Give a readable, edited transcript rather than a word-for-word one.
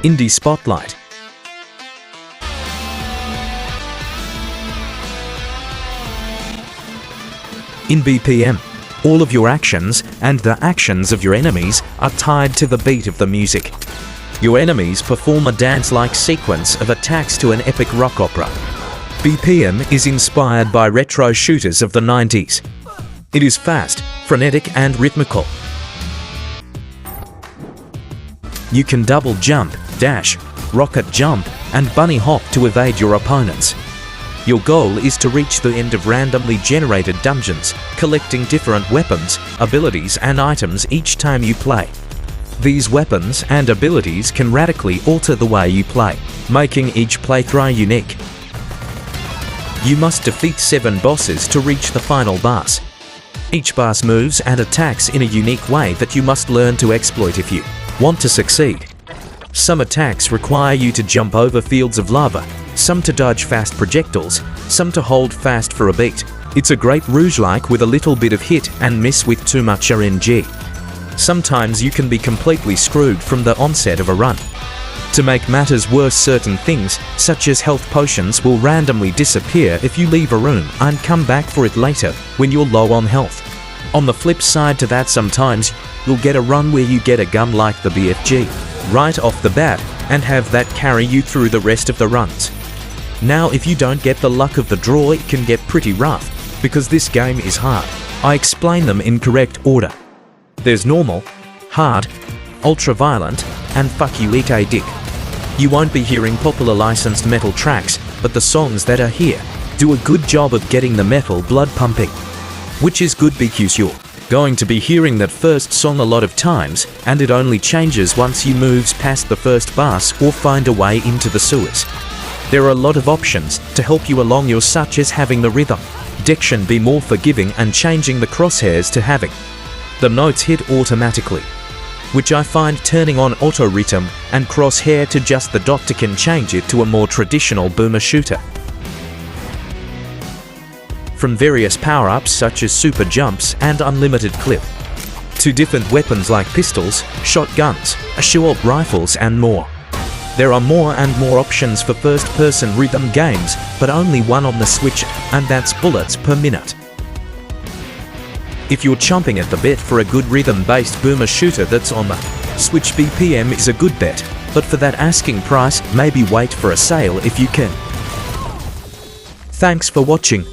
Indie Spotlight. In BPM, all of your actions and the actions of your enemies are tied to the beat of the music. Your enemies perform a dance-like sequence of attacks to an epic rock opera. BPM is inspired by retro shooters of the 90s. It is fast, frenetic and rhythmical. You can double jump, dash, rocket jump, and bunny hop to evade your opponents. Your goal is to reach the end of randomly generated dungeons, collecting different weapons, abilities and items each time you play. These weapons and abilities can radically alter the way you play, making each playthrough unique. You must defeat 7 bosses to reach the final boss. Each boss moves and attacks in a unique way that you must learn to exploit if you want to succeed. Some attacks require you to jump over fields of lava, some to dodge fast projectiles, some to hold fast for a beat. It's a great roguelike with a little bit of hit and miss with too much RNG. Sometimes you can be completely screwed from the onset of a run. To make matters worse, certain things, such as health potions, will randomly disappear if you leave a room and come back for it later when you're low on health. On the flip side to that, sometimes you'll get a run where you get a gun like the BFG right off the bat and have that carry you through the rest of the runs. Now, if you don't get the luck of the draw, it can get pretty rough, because this game is hard. I explain them in correct order. There's normal, hard, ultra-violent, and fuck you eat a dick. You won't be hearing popular licensed metal tracks, but the songs that are here do a good job of getting the metal blood pumping. Which is good because you're going to be hearing that first song a lot of times, and it only changes once you moves past the first boss or find a way into the sewers. There are a lot of options to help you along your, such as having the rhythm diction be more forgiving and changing the crosshairs to having the notes hit automatically, which I find turning on auto rhythm and crosshair to just the dot can change it to a more traditional boomer shooter. From various power-ups such as super jumps and unlimited clip, to different weapons like pistols, shotguns, assault rifles and more. There are more and more options for first-person rhythm games, but only one on the Switch, and that's bullets per minute. If you're chomping at the bit for a good rhythm-based boomer shooter that's on the Switch, BPM is a good bet, but for that asking price, maybe wait for a sale if you can. Thanks for watching.